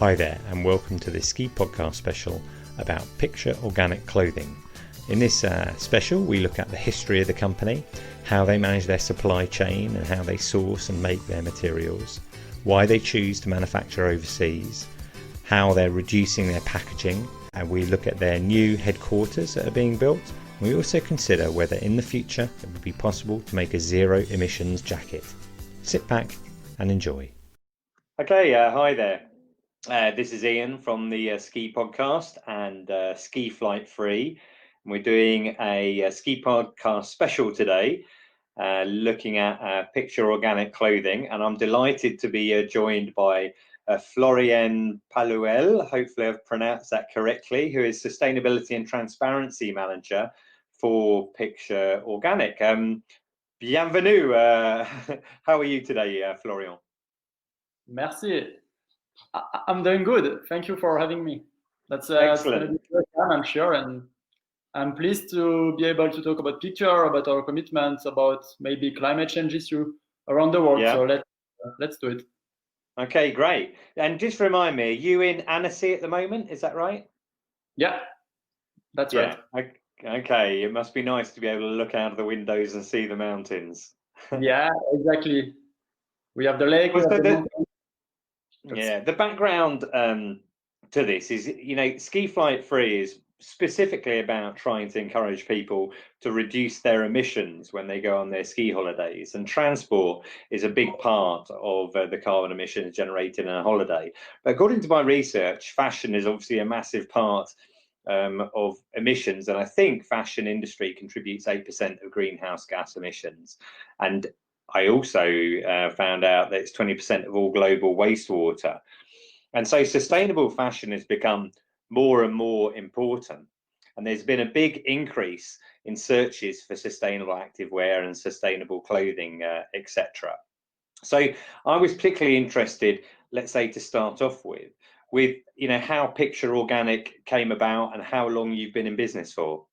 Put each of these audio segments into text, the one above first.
Hi there, and welcome to this ski podcast special about Picture Organic Clothing. In this special, we look at the history of the company, how they manage their supply chain and how they source and make their materials, why they choose to manufacture overseas, how they're reducing their packaging, and we look at their new headquarters that are being built. We also consider whether in the future it would be possible to make a zero emissions jacket. Sit back and enjoy. Okay, hi there. This is Iain from the Ski Podcast and Ski Flight Free. We're doing a Ski Podcast special today, looking at Picture Organic Clothing, and I'm delighted to be joined by Florian Palluel, hopefully I've pronounced that correctly, who is Sustainability and Transparency Manager for Picture Organic. Bienvenue. How are you today, Florian? Merci. I'm doing good. Thank you for having me. That's excellent. I'm sure, and I'm pleased to be able to talk about Picture, about our commitments, about maybe climate change issue around the world. Yeah. So let's do it. Okay, great. And just remind me, are you in Annecy at the moment? Is that right? Yeah, that's right. Okay, it must be nice to be able to look out of the windows and see the mountains. Yeah, exactly. We have the lake. The background to this is, Ski Flight Free is specifically about trying to encourage people to reduce their emissions when they go on their ski holidays, and transport is a big part of the carbon emissions generated in a holiday. But according to my research, fashion is obviously a massive part of emissions, and I think fashion industry contributes 8% of greenhouse gas emissions. And I also found out that it's 20% of all global wastewater. And so sustainable fashion has become more and more important. And there's been a big increase in searches for sustainable activewear and sustainable clothing, etc. So I was particularly interested, let's say, to start off with how Picture Organic came about and how long you've been in business for.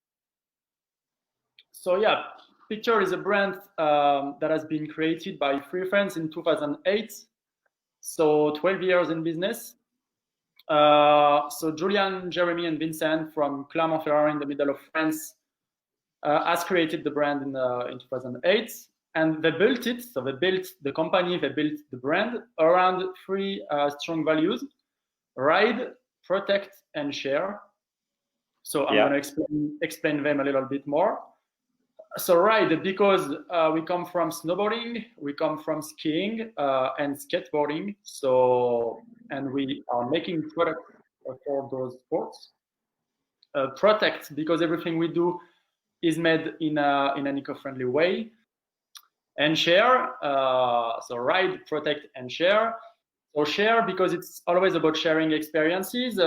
So yeah, Picture is a brand that has been created by three friends in 2008. So 12 years in business. So Julian, Jeremy, and Vincent from Clermont-Ferrand in the middle of France has created the brand in 2008. And they built it. So they built the company, they built the brand around three strong values: ride, protect, and share. So I'm going to explain them a little bit more. So ride, because we come from snowboarding, we come from skiing and skateboarding. And we are making products for those sports. Protect, because everything we do is made in an eco-friendly way. And share, so ride, protect, and share. So share, because it's always about sharing experiences.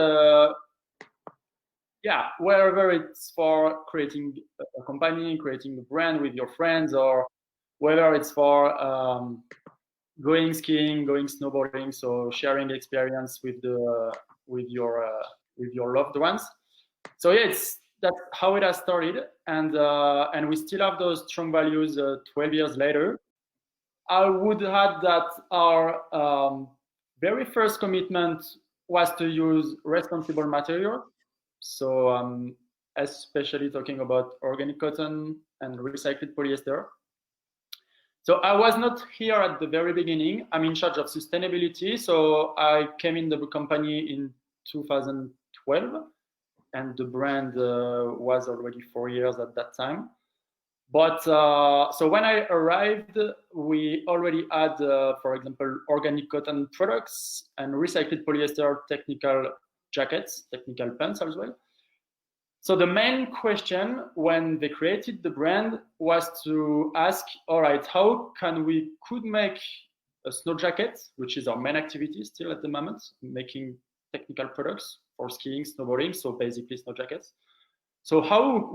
Wherever it's for creating a company, creating a brand with your friends, or whether it's for going skiing, going snowboarding, so sharing experience with your loved ones. So that's how it has started, and we still have those strong values 12 years later. I would add that our very first commitment was to use responsible material. So especially talking about organic cotton and recycled polyester. So I was not here at the very beginning. I'm in charge of sustainability. So I came in the company in 2012, and the brand was already 4 years at that time. But so when I arrived, we already had, for example, organic cotton products and recycled polyester technical jackets, technical pants as well. So the main question when they created the brand was to ask, all right, how could make a snow jacket, which is our main activity still at the moment, making technical products for skiing, snowboarding, so basically snow jackets. So how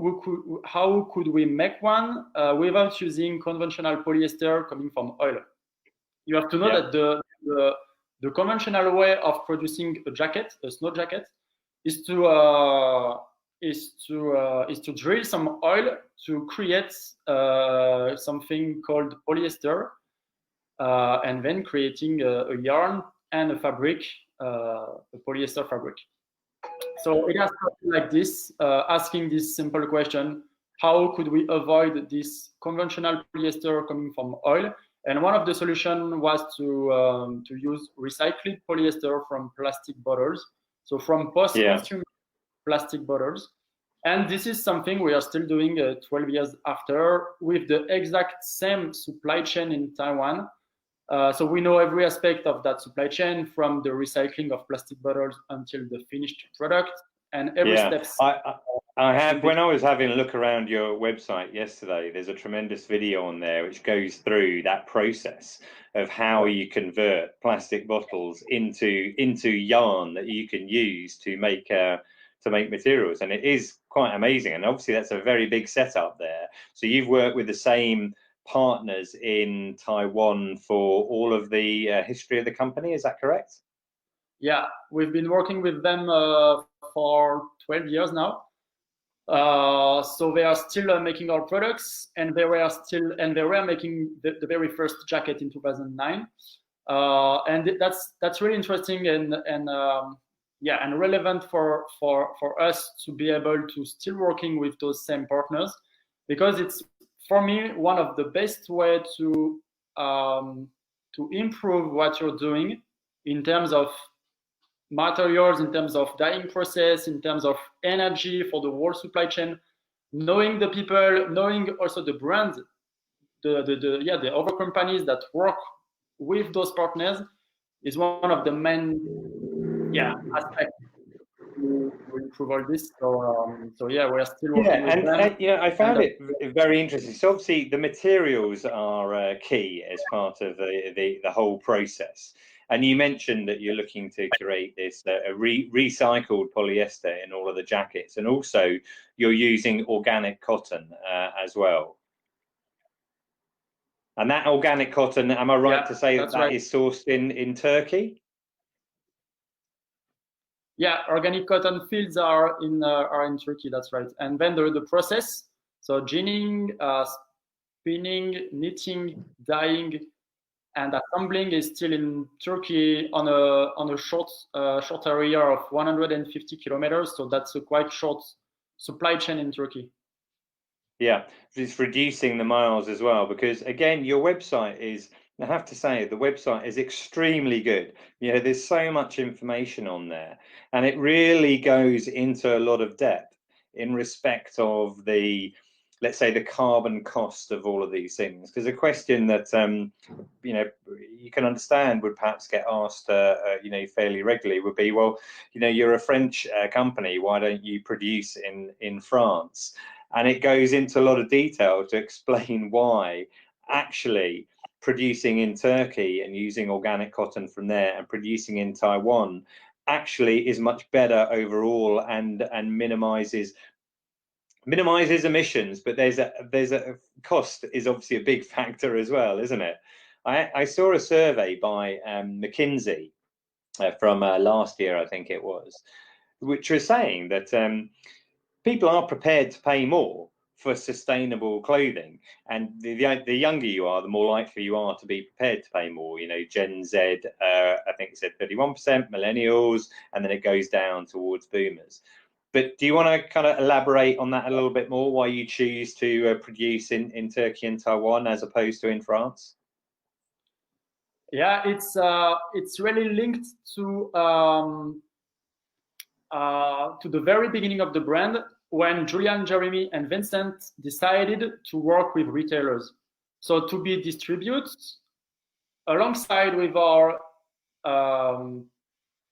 could we make one without using conventional polyester coming from oil? You have to know that the conventional way of producing a jacket, a snow jacket, is to drill some oil to create something called polyester, and then creating a yarn and a fabric a polyester fabric. So it has something like this, asking this simple question: how could we avoid this conventional polyester coming from oil? And one of the solutions was to use recycled polyester from plastic bottles, so from post-consumer plastic bottles. And this is something we are still doing 12 years after, with the exact same supply chain in Taiwan. So we know every aspect of that supply chain, from the recycling of plastic bottles until the finished product, and every step. I have, when I was having a look around your website yesterday, there's a tremendous video on there which goes through that process of how you convert plastic bottles into yarn that you can use to make materials, and it is quite amazing. And obviously that's a very big setup there. So you've worked with the same partners in Taiwan for all of the history of the company, is that correct? Yeah, we've been working with them for 12 years now. So they are still making our products, and they were making the very first jacket in 2009. And that's really interesting and relevant for us to be able to still working with those same partners, because it's, for me, one of the best way to improve what you're doing in terms of materials, in terms of dyeing process, in terms of energy for the whole supply chain. Knowing the people, knowing also the brands, the other companies that work with those partners is one of the main aspects to improve all this. So yeah, we're still working with them. I found it very interesting. So obviously the materials are key as part of the whole process. And you mentioned that you're looking to create this recycled polyester in all of the jackets, and also you're using organic cotton as well. And that organic cotton, am I right to say that is sourced in Turkey? Yeah, organic cotton fields are in Turkey. That's right. And then the process, so ginning, spinning, knitting, dyeing, and assembling is still in Turkey on a short area of 150 kilometers. So that's a quite short supply chain in Turkey. Yeah, it's reducing the miles as well, because again, your website is, I have to say, the website is extremely good. You know, there's so much information on there, and it really goes into a lot of depth in respect of the, let's say, the carbon cost of all of these things. Because a question that you know, you can understand would perhaps get asked you know, fairly regularly would be, well, you know, you're a French company, why don't you produce in France? And it goes into a lot of detail to explain why actually producing in Turkey and using organic cotton from there and producing in Taiwan actually is much better overall, and minimizes emissions. But there's a cost is obviously a big factor as well, isn't it? I saw a survey by McKinsey from last year, I think it was, which was saying that people are prepared to pay more for sustainable clothing, and the younger you are, the more likely you are to be prepared to pay more. You know, Gen Z, I think it said 31%, millennials, and then it goes down towards boomers. But do you want to kind of elaborate on that a little bit more, why you choose to produce in Turkey and Taiwan as opposed to in France? Yeah, it's really linked to the very beginning of the brand, when Julian, Jeremy, and Vincent decided to work with retailers. So to be distributed alongside with our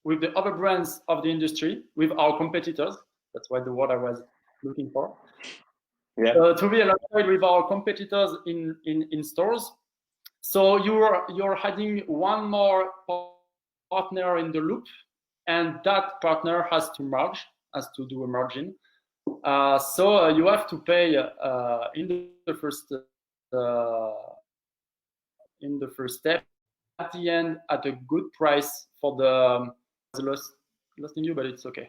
with the other brands of the industry, with our competitors. That's what the word I was looking for. Yeah. To be alongside with our competitors in stores. So you're adding one more partner in the loop, and that partner has to merge, has to do a margin. So you have to pay in the first step, at the end, at a good price for the losing you, but it's okay.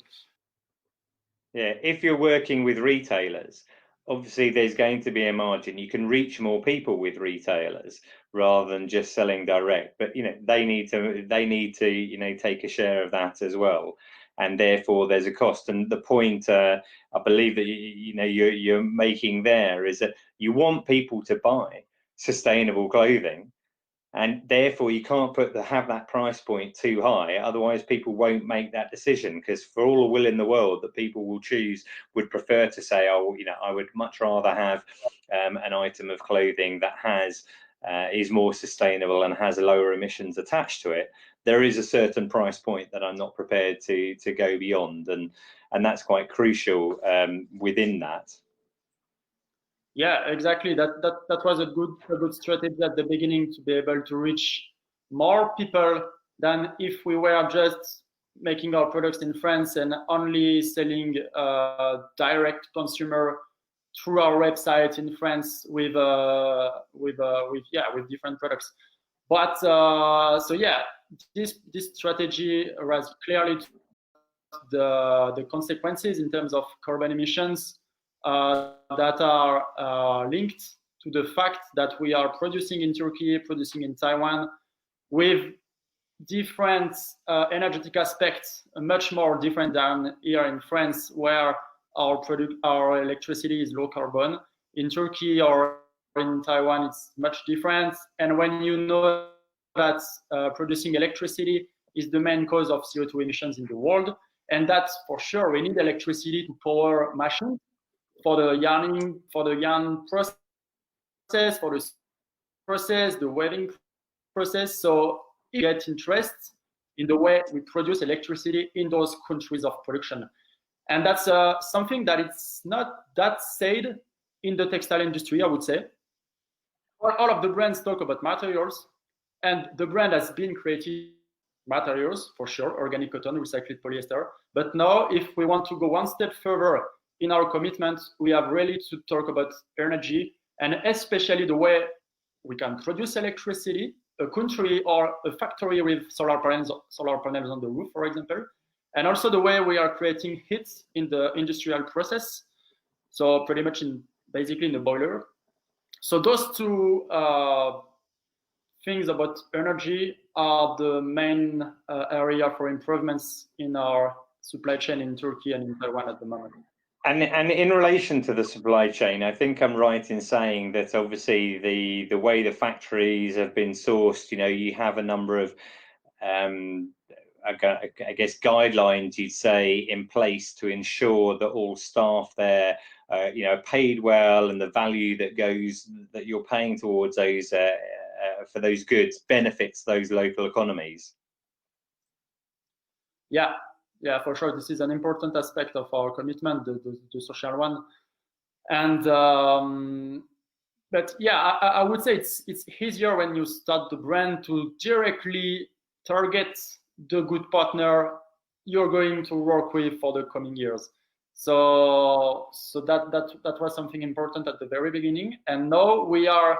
Yeah, if you're working with retailers, obviously there's going to be a margin. You can reach more people with retailers rather than just selling direct, but they need to take a share of that as well, and therefore there's a cost. And the point I believe that you're making there is that you want people to buy sustainable clothing, and therefore you can't have that price point too high, otherwise people won't make that decision, because for all the will in the world that people would prefer to say, oh, I would much rather have an item of clothing that is more sustainable and has lower emissions attached to it. There is a certain price point that I'm not prepared to go beyond, and that's quite crucial within that. Yeah, exactly. That was a good strategy at the beginning, to be able to reach more people than if we were just making our products in France and only selling direct consumer through our website in France with different products. But so yeah, this strategy was clearly the consequences in terms of carbon emissions that are linked to the fact that we are producing in Turkey, producing in Taiwan, with different energetic aspects, much more different than here in France, where our electricity is low carbon. In Turkey or in Taiwan, it's much different. And when you know that producing electricity is the main cause of CO2 emissions in the world, and that's for sure, we need electricity to power machines, for the yarn process, for the process, the weaving process. So you get interest in the way we produce electricity in those countries of production. And that's something that it's not that said in the textile industry, I would say. All of the brands talk about materials, and the brand has been creating materials, for sure, organic cotton, recycled polyester. But now, if we want to go one step further in our commitment, we have really to talk about energy, and especially the way we can produce electricity, a country or a factory with solar panels on the roof, for example, and also the way we are creating heat in the industrial process. So pretty much basically in the boiler. So those two things about energy are the main area for improvements in our supply chain in Turkey and in Taiwan at the moment. And in relation to the supply chain, I think I'm right in saying that obviously the way the factories have been sourced, you have a number of, I guess, guidelines, you'd say, in place to ensure that all staff there, paid well, and the value that you're paying towards those for those goods benefits those local economies. Yeah, for sure. This is an important aspect of our commitment, the social one. And but yeah, I would say it's easier when you start the brand to directly target the good partner you're going to work with for the coming years. So that was something important at the very beginning. And now we are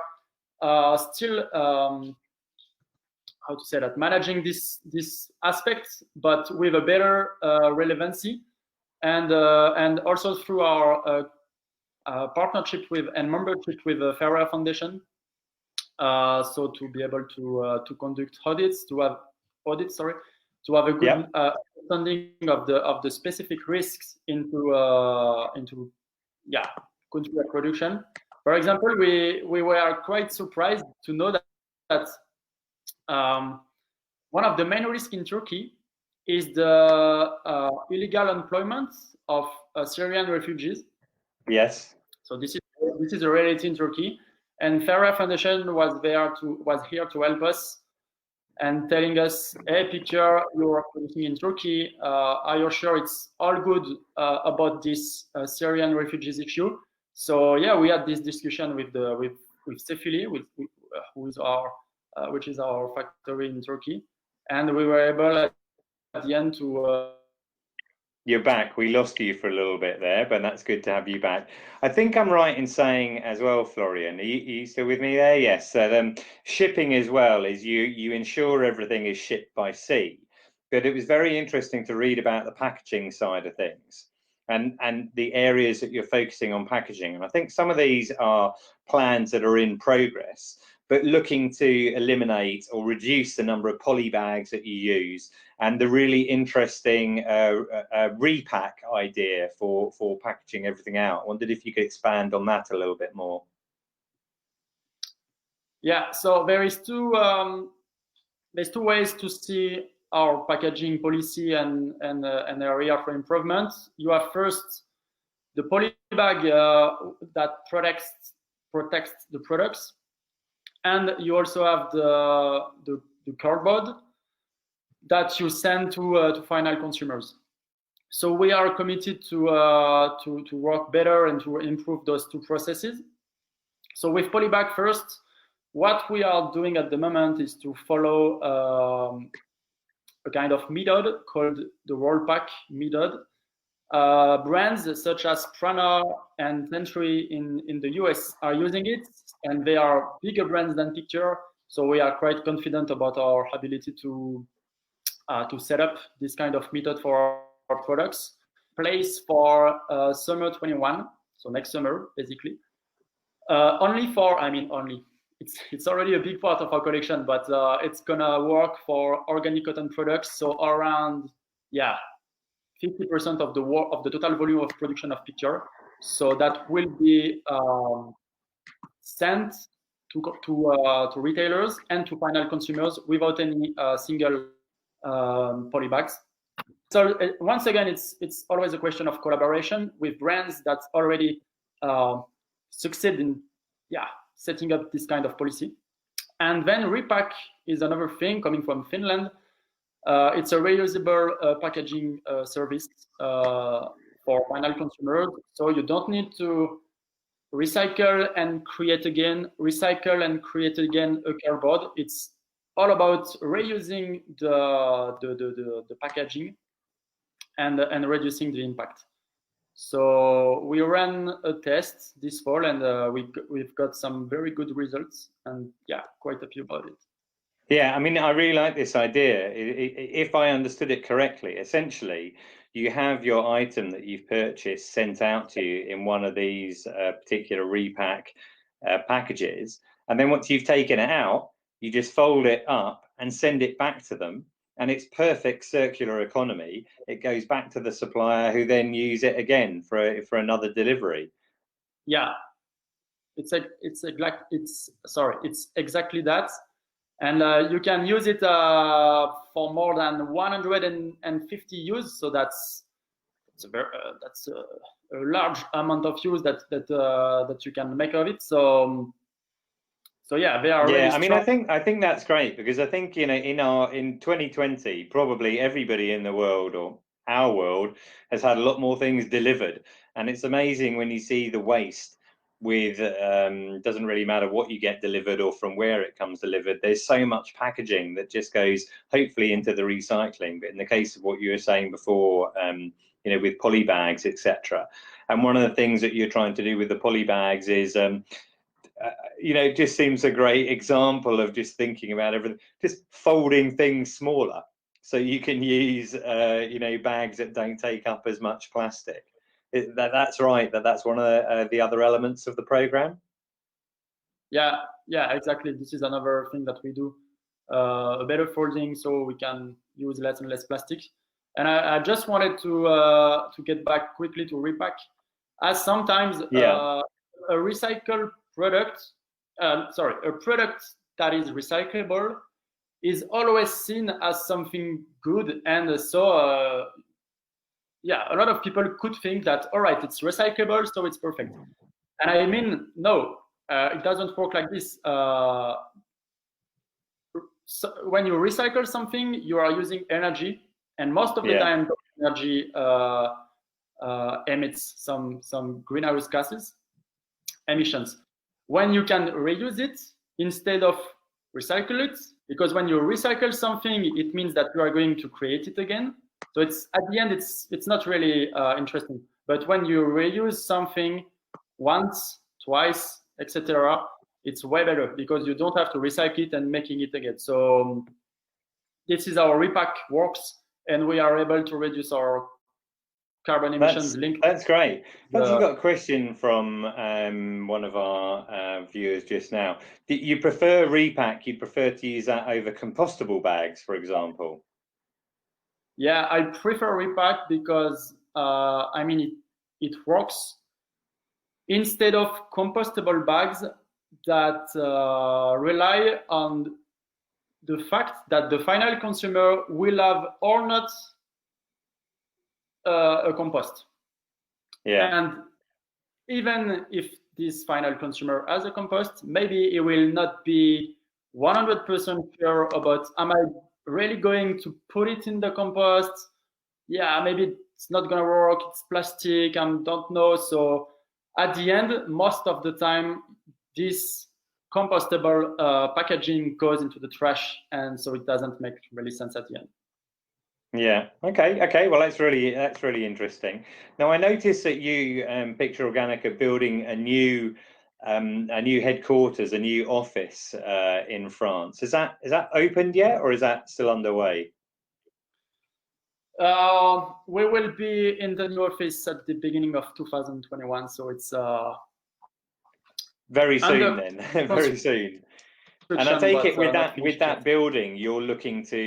still how to say that, managing this aspect, but with a better relevancy, and also through our partnership with and membership with the Fair Foundation. So to be able to conduct audits, to have a good understanding of the specific risks into country production. For example, we were quite surprised to know that one of the main risks in Turkey is the illegal employment of Syrian refugees. Yes. So this is a reality in Turkey, and Fair Foundation was here to help us and telling us, hey, picture, you're producing in Turkey. Are you sure it's all good about this Syrian refugees issue? So yeah, we had this discussion with Sefili, which is our factory in Turkey, and we were able at the end to. You're back. We lost you for a little bit there, but that's good to have you back. I think I'm right in saying as well, Florian, are you still with me there? Yes. So shipping as well is you ensure everything is shipped by sea. But it was very interesting to read about the packaging side of things. and the areas that you're focusing on packaging. And I think some of these are plans that are in progress, but looking to eliminate or reduce the number of poly bags that you use, and the really interesting repack idea for packaging everything out. I wondered if you could expand on that a little bit more. Yeah, so there's two ways to see our packaging policy and area for improvement. You have first the poly bag that protects the products, and you also have the cardboard that you send to final consumers. So we are committed to work better and to improve those two processes. So with polybag first, what we are doing at the moment is to follow a kind of method called the roll pack method. Brands such as Prana and Century in the US are using it, and they are bigger brands than Picture. So we are quite confident about our ability to set up this kind of method for our products. Place for summer 21, so next summer basically. Only, it's already a big part of our collection, but it's gonna work for organic cotton products. So around 50% of the total volume of production of Picture. So that will be sent to retailers and to final consumers without any single poly bags. So once again, it's always a question of collaboration with brands that already succeed in setting up this kind of policy. And then repack is another thing coming from Finland. It's a reusable packaging service for final consumers. So you don't need to recycle and create again a cardboard. It's all about reusing the packaging and reducing the impact. So we ran a test this fall, and we've got some very good results, and quite happy about it. Yeah, I mean, I really like this idea. If I understood it correctly, essentially, you have your item that you've purchased sent out to you in one of these particular repack packages, and then once you've taken it out, you just fold it up and send it back to them, and it's perfect circular economy. It goes back to the supplier, who then use it again for another delivery. Yeah, it's exactly that. And you can use it for more than 150 use. So that's a large amount of use that you can make of it. So yeah, they are. Yeah, I mean, I think that's great, because I think, in 2020, probably everybody in the world, or our world, has had a lot more things delivered, and it's amazing when you see the waste. With doesn't really matter what you get delivered or from where it comes delivered. There's so much packaging that just goes hopefully into the recycling. But in the case of what you were saying before, with poly bags, etc. And one of the things that you're trying to do with the poly bags is, it just seems a great example of just thinking about everything, just folding things smaller, so you can use bags that don't take up as much plastic. That's right. That's one of the other elements of the program. Yeah, exactly. This is another thing that we do, a better folding, so we can use less and less plastic. And I just wanted to get back quickly to repack, as sometimes a recycled product, a product that is recyclable is always seen as something good, and so. A lot of people could think that, all right, it's recyclable, so it's perfect. And I mean, no, it doesn't work like this. So when you recycle something, you are using energy, and most of the time, energy emits some greenhouse gases emissions. When you can reuse it instead of recycle it, because when you recycle something, it means that you are going to create it again. So it's at the end, it's not really interesting. But when you reuse something once, twice, etc., it's way better, because you don't have to recycle it and making it again. So this is how repack works, and we are able to reduce our carbon emissions linked. That's great. I've actually got a question from one of our viewers just now. Do you prefer repack? You prefer to use that over compostable bags, for example? Yeah, I prefer repack because I mean it works. Instead of compostable bags that rely on the fact that the final consumer will have or not a compost. Yeah. And even if this final consumer has a compost, maybe he will not be 100% sure about, am I really going to put it in the compost? Yeah, maybe it's not going to work. It's plastic. I don't know. So at the end, most of the time, this compostable packaging goes into the trash. And so it doesn't make really sense at the end. Yeah. Okay. Well, that's really interesting. Now, I noticed that you, Picture Organic, are building a new headquarters, a new office in France. Is that opened yet, or is that still underway? We will be in the new office at the beginning of 2021, so it's very soon then. Very soon. And I take it with that building, you're looking to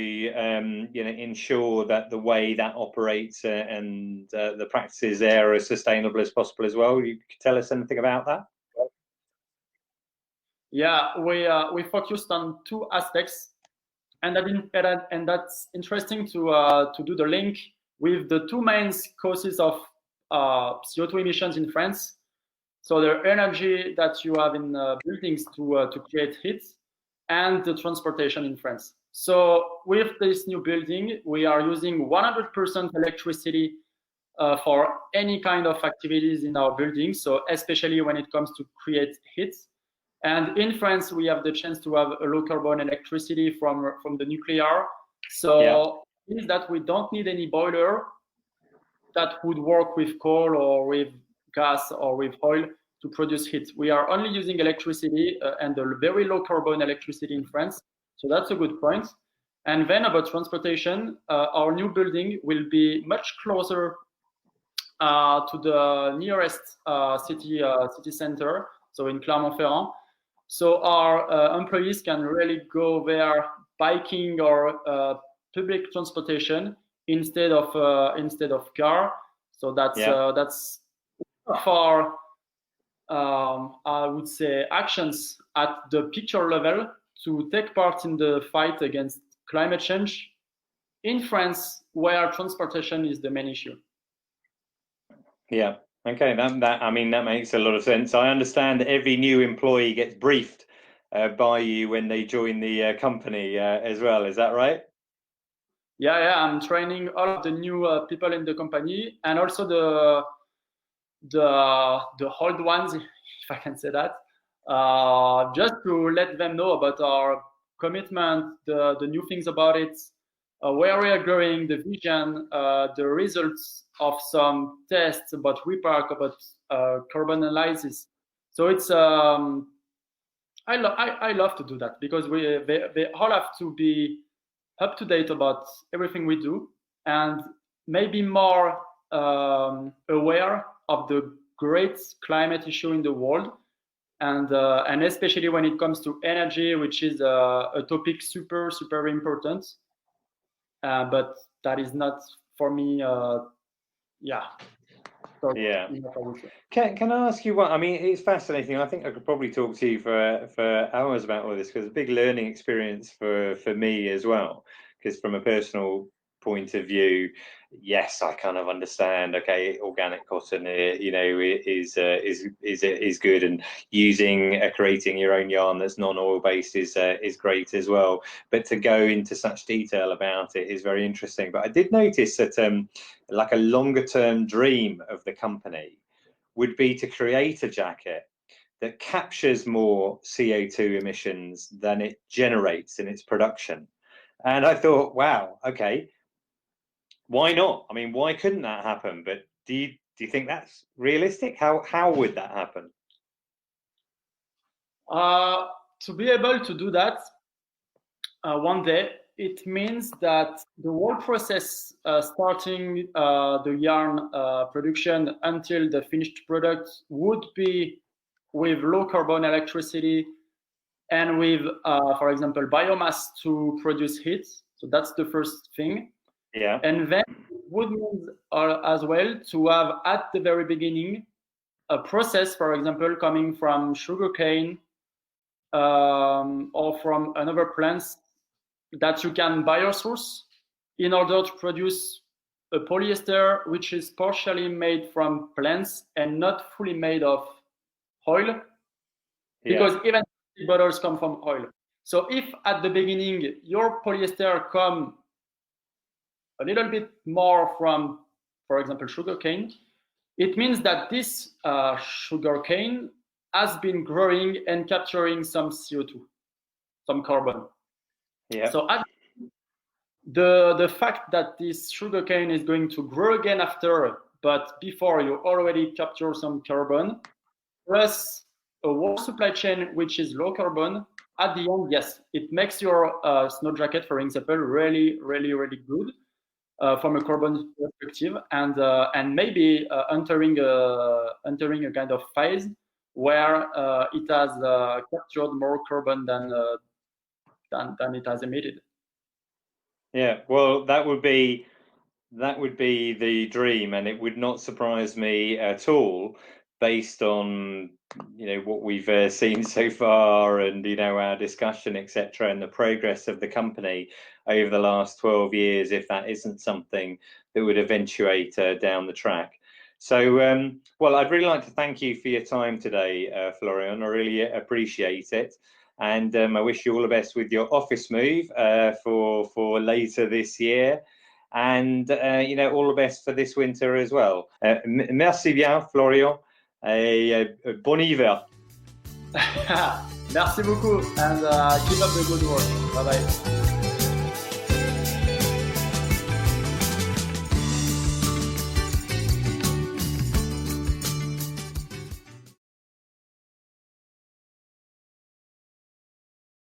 ensure that the way that operates and the practices there are as sustainable as possible as well. You could tell us anything about that? Yeah, we focused on two aspects, and that's interesting to do the link with the two main causes of CO2 emissions in France. So the energy that you have in buildings to create heat, and the transportation in France. So with this new building, we are using 100% electricity for any kind of activities in our building. So especially when it comes to create heat. And in France, we have the chance to have a low carbon electricity from the nuclear. So it means that we don't need any boiler that would work with coal or with gas or with oil to produce heat. We are only using electricity and a very low carbon electricity in France. So that's a good point. And then about transportation, our new building will be much closer to the nearest city center, so in Clermont-Ferrand. So our employees can really go there biking or public transportation instead of car. So that's for I would say actions at the picture level to take part in the fight against climate change in France, where transportation is the main issue. Yeah. Okay. That makes a lot of sense. I understand that every new employee gets briefed by you when they join the company as well. Is that right? Yeah. I'm training all of the new people in the company, and also the old ones, if I can say that, just to let them know about our commitment, the new things about it, where we are going, the vision, the results of some tests about repack, about carbon analysis. So it's I love to do that because they all have to be up to date about everything we do and maybe more aware of the great climate issue in the world, and especially when it comes to energy, which is a topic super important, but that is not for me. Can I ask you what? I mean, it's fascinating. I think I could probably talk to you for hours about all this because it's a big learning experience for me as well. Because from a personal point of view, yes, I kind of understand. Okay, organic cotton, is good, and creating your own yarn that's non-oil based is great as well. But to go into such detail about it is very interesting. But I did notice that like a longer term dream of the company would be to create a jacket that captures more CO2 emissions than it generates in its production. And I thought, wow, okay, why not? I mean, why couldn't that happen? But do you think that's realistic? How would that happen? To be able to do that one day, it means that the whole process, starting the yarn production until the finished product, would be with low carbon electricity and with, for example, biomass to produce heat. So that's the first thing. Yeah. And then it would mean as well to have at the very beginning a process, for example, coming from sugarcane or from another plants that you can biosource in order to produce a polyester which is partially made from plants and not fully made of oil, because even bottles come from oil. So if at the beginning your polyester come a little bit more from, for example, sugarcane, it means that this sugarcane has been growing and capturing some CO2, some carbon. Yeah. So the fact that this sugarcane is going to grow again after, but before you already capture some carbon, plus a whole supply chain which is low carbon, at the end, yes, it makes your snow jacket, for example, really, really, really good from a carbon perspective, and maybe entering a kind of phase where it has captured more carbon than it has emitted. Yeah, well, that would be the dream, and it would not surprise me at all, based on what we've seen so far, and our discussion, etc., and the progress of the company over the last 12 years, if that isn't something that would eventuate down the track. So, well, I'd really like to thank you for your time today, Florian. I really appreciate it. And I wish you all the best with your office move for later this year. And all the best for this winter as well. Merci bien, Florian, et bon hiver. Merci beaucoup, and keep up the good work. Bye bye.